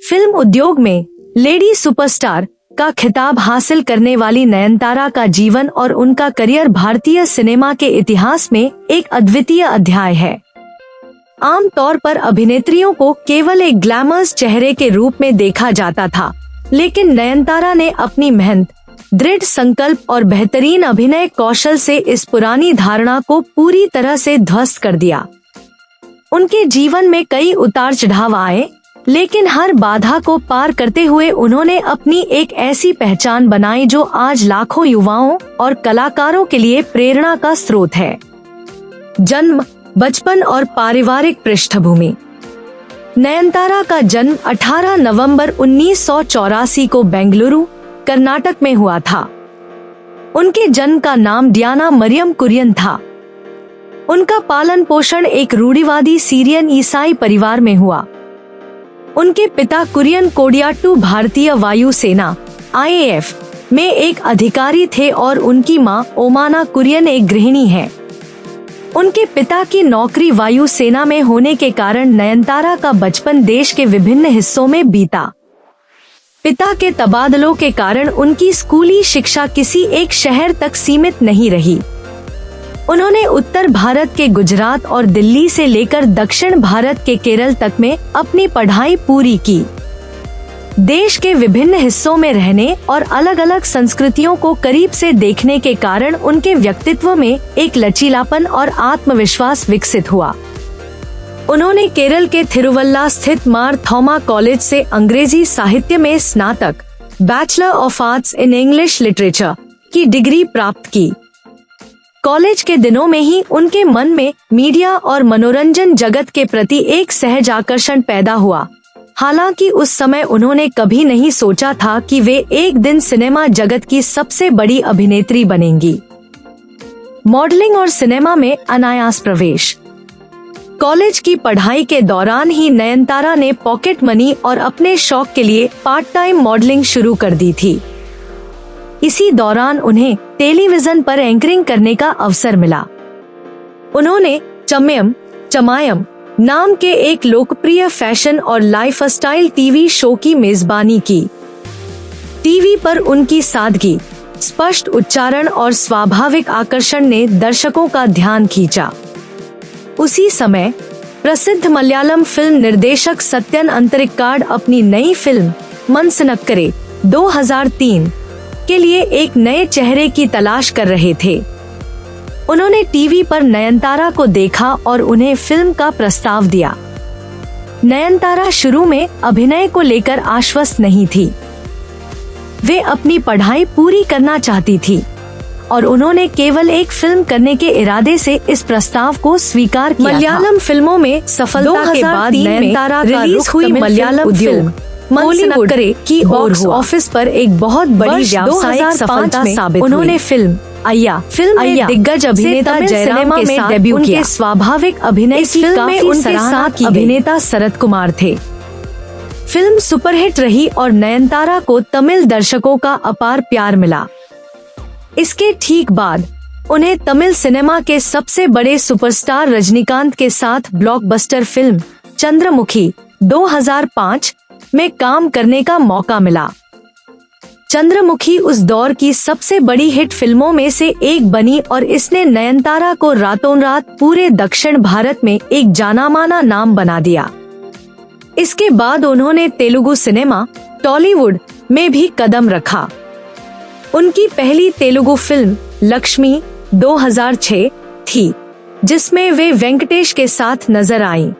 Film उद्योग में lady superstar का खिताब हासिल करने वाली नयनतारा का जीवन और उनका करियर भारतीय सिनेमा के इतिहास में एक अद्वितीय अध्याय है। आमतौर पर अभिनेत्रियों को केवल एक ग्लैमरस चेहरे के रूप में देखा जाता था, लेकिन नयनतारा ने अपनी मेहनत, दृढ़ संकल्प और बेहतरीन अभिनय कौशल से इस पुरानी धारणा को पूरी तरह से ध्वस्त कर दिया। उनके जीवन में कई उतार चढ़ाव आए, लेकिन हर बाधा को पार करते हुए उन्होंने अपनी एक ऐसी पहचान बनाई जो आज लाखों युवाओं और कलाकारों के लिए प्रेरणा का स्रोत है। जन्म, बचपन और पारिवारिक पृष्ठभूमि। नयनतारा का जन्म 18 नवंबर 1984 को बेंगलुरु, कर्नाटक में हुआ था। उनके जन्म का नाम डियाना मरियम कुरियन था। उनका पालन पोषण एक रूढ़िवादी सीरियन ईसाई परिवार में हुआ। उनके पिता कुरियन कोडियाट्टू भारतीय वायु सेना (IAF) में एक अधिकारी थे और उनकी मां ओमाना कुरियन एक गृहिणी है। उनके पिता की नौकरी वायु सेना में होने के कारण नयनतारा का बचपन देश के विभिन्न हिस्सों में बीता। पिता के तबादलों के कारण उनकी स्कूली शिक्षा किसी एक शहर तक सीमित नहीं रही। उन्होंने उत्तर भारत के गुजरात और दिल्ली से लेकर दक्षिण भारत के केरल तक में अपनी पढ़ाई पूरी की। देश के विभिन्न हिस्सों में रहने और अलग अलग संस्कृतियों को करीब से देखने के कारण उनके व्यक्तित्व में एक लचीलापन और आत्मविश्वास विकसित हुआ। उन्होंने केरल के थिरुवल्ला स्थित मार थोमा कॉलेज से अंग्रेजी साहित्य में स्नातक, bachelor of arts in English literature की डिग्री प्राप्त की। कॉलेज के दिनों में ही उनके मन में मीडिया और मनोरंजन जगत के प्रति एक सहज आकर्षण पैदा हुआ। हालांकि उस समय उन्होंने कभी नहीं सोचा था कि वे एक दिन सिनेमा जगत की सबसे बड़ी अभिनेत्री बनेंगी। मॉडलिंग और सिनेमा में अनायास प्रवेश। कॉलेज की पढ़ाई के दौरान ही नयनतारा ने पॉकेट मनी और अपने शौक के लिए पार्ट टाइम मॉडलिंग शुरू कर दी थी। इसी दौरान उन्हें टेलीविजन पर एंकरिंग करने का अवसर मिला। उन्होंने चमयम चमायम नाम के एक लोकप्रिय फैशन और लाइफस्टाइल टीवी शो की मेजबानी की। टीवी पर उनकी सादगी, स्पष्ट उच्चारण और स्वाभाविक आकर्षण ने दर्शकों का ध्यान खींचा। उसी समय प्रसिद्ध मलयालम फिल्म निर्देशक सत्यन अंतरिक्काड अपनी नई फिल्म मनसनक्करे 2003 के लिए एक नए चेहरे की तलाश कर रहे थे। उन्होंने टीवी पर नयनतारा को देखा और उन्हें फिल्म का प्रस्ताव दिया। नयनतारा शुरू में अभिनय को लेकर आश्वस्त नहीं थी। वे अपनी पढ़ाई पूरी करना चाहती थी और उन्होंने केवल एक फिल्म करने के इरादे से इस प्रस्ताव को स्वीकार किया। मलयालम फिल्मों में सफलता के बाद नयनतारा का रिलीज हुई मलयालम फिल्म मनसनक्करे की बॉक्स ऑफिस पर एक बहुत बड़ी व्यावसायिक सफलता साबित हुई। उन्होंने फिल्म अय्या में दिग्गज अभिनेता जयराम के साथ डेब्यू किया। स्वाभाविक अभिनय की काफी उनके साथ अभिनेता शरद कुमार थे। फिल्म सुपरहिट रही और नयनतारा को तमिल दर्शकों का अपार प्यार मिला। इसके ठीक बाद उन्हें तमिल सिनेमा के सबसे बड़े सुपरस्टार रजनीकांत के साथ ब्लॉकबस्टर फिल्म चंद्रमुखी 2005 में काम करने का मौका मिला। चंद्रमुखी उस दौर की सबसे बड़ी हिट फिल्मों में से एक बनी और इसने नयनतारा को रातों रात पूरे दक्षिण भारत में एक जानामाना नाम बना दिया। इसके बाद उन्होंने तेलुगु सिनेमा, टॉलीवुड में भी कदम रखा। उनकी पहली तेलुगु फिल्म लक्ष्मी 2006 थी, जिसमें वे वेंकटेश के साथ नजर आईं।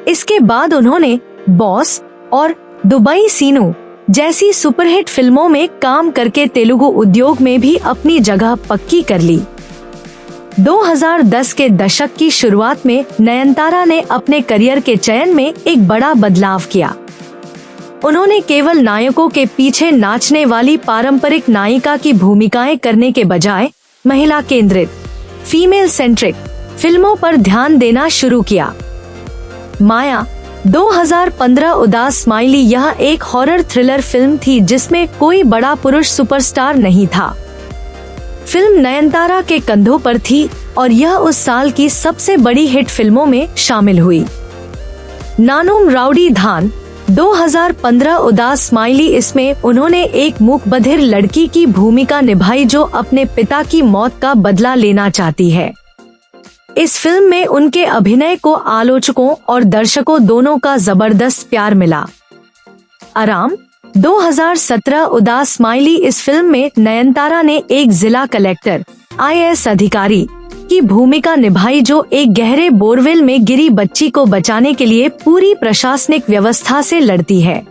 इसके बाद उन्होंने बॉस और दुबई सीनू जैसी सुपरहिट फिल्मों में काम करके तेलुगु उद्योग में भी अपनी जगह पक्की कर ली। 2010 के दशक की शुरुआत में नयनतारा ने अपने करियर के चयन में एक बड़ा बदलाव किया। उन्होंने केवल नायकों के पीछे नाचने वाली पारंपरिक नायिका की भूमिकाएं करने के बजाय महिला केंद्रित, फीमेल सेंट्रिक फिल्मों पर ध्यान देना शुरू किया। माया 2015 उदास स्माइली यह एक हॉरर थ्रिलर फिल्म थी जिसमें कोई बड़ा पुरुष सुपरस्टार नहीं था। फिल्म नयनतारा के कंधों पर थी और यह उस साल की सबसे बड़ी हिट फिल्मों में शामिल हुई। नानुम राउडी धान 2015 उदास स्माइली। इसमें उन्होंने एक मूक बधिर लड़की की भूमिका निभाई जो अपने पिता की मौत का बदला लेना चाहती है। इस फिल्म में उनके अभिनय को आलोचकों और दर्शकों दोनों का जबरदस्त प्यार मिला। आराम 2017 उदास स्माइली। इस फिल्म में नयनतारा ने एक जिला कलेक्टर IAS अधिकारी की भूमिका निभाई जो एक गहरे बोरवेल में गिरी बच्ची को बचाने के लिए पूरी प्रशासनिक व्यवस्था से लड़ती है।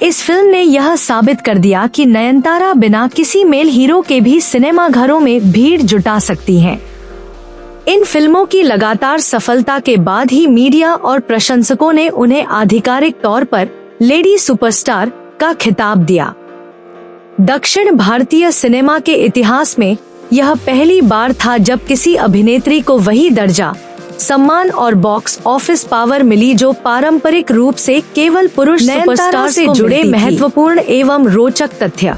इस फिल्म ने यह साबित कर दिया कि नयनतारा बिना किसी मेल हीरो के भी सिनेमा घरों में भीड़ जुटा सकती हैं। इन फिल्मों की लगातार सफलता के बाद ही मीडिया और प्रशंसकों ने उन्हें आधिकारिक तौर पर लेडी सुपरस्टार का खिताब दिया। दक्षिण भारतीय सिनेमा के इतिहास में यह पहली बार था जब किसी अभिनेत्री को वही दर्जा, सम्मान और बॉक्स ऑफिस पावर मिली जो पारंपरिक रूप से केवल पुरुष सुपरस्टार से जुड़े महत्वपूर्ण एवं रोचक तथ्य।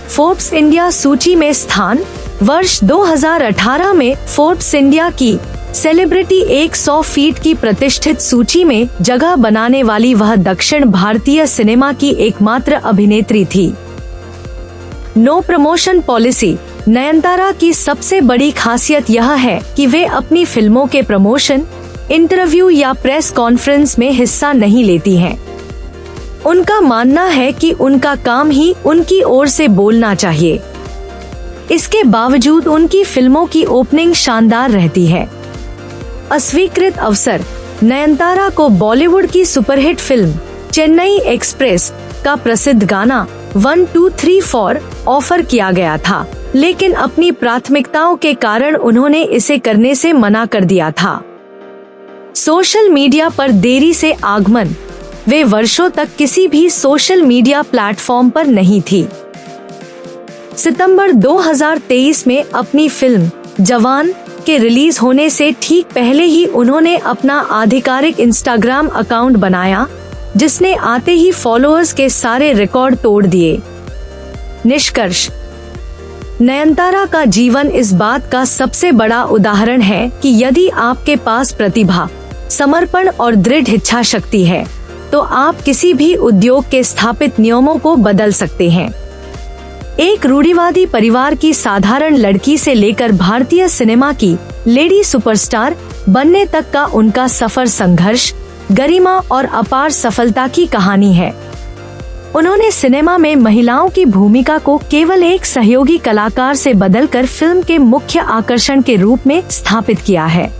फोर्ब्स इंडिया सूची में स्थान। वर्ष 2018 में फोर्ब्स इंडिया की सेलिब्रिटी 100 फीट की प्रतिष्ठित सूची में जगह बनाने वाली वह दक्षिण भारतीय सिनेमा की एकमात्र अभिनेत्री थी। No promotion policy. नयनतारा की सबसे बड़ी खासियत यह है कि वे अपनी फिल्मों के प्रमोशन, इंटरव्यू या प्रेस कॉन्फ्रेंस में हिस्सा नहीं लेती हैं। उनका मानना है कि उनका काम ही उनकी ओर से बोलना चाहिए। इसके बावजूद उनकी फिल्मों की ओपनिंग शानदार रहती है। अस्वीकृत अवसर। नयनतारा को बॉलीवुड की सुपरहिट फिल्म चेन्नई एक्सप्रेस का प्रसिद्ध गाना 1 2 3 4 ऑफर किया गया था, लेकिन अपनी प्राथमिकताओं के कारण उन्होंने इसे करने से मना कर दिया था। सोशल मीडिया पर देरी से आगमन। वे वर्षों तक किसी भी सोशल मीडिया प्लेटफॉर्म पर नहीं थी। सितंबर 2023 में अपनी फिल्म जवान के रिलीज होने से ठीक पहले ही उन्होंने अपना आधिकारिक इंस्टाग्राम अकाउंट बनाया, जिसने आते ही फॉलोअर्स के सारे रिकॉर्ड तोड़ दिए। निष्कर्ष। नयनतारा का जीवन इस बात का सबसे बड़ा उदाहरण है कि यदि आपके पास प्रतिभा, समर्पण और दृढ़ इच्छा शक्ति है, तो आप किसी भी उद्योग के स्थापित नियमों को बदल सकते हैं। एक रूढ़िवादी परिवार की साधारण लड़की से लेकर भारतीय सिनेमा की लेडी सुपरस्टार बनने तक का उनका सफर संघर्ष, गरिमा और अपार सफलता की कहानी है। उन्होंने सिनेमा में महिलाओं की भूमिका को केवल एक सहयोगी कलाकार से बदलकर फिल्म के मुख्य आकर्षण के रूप में स्थापित किया है।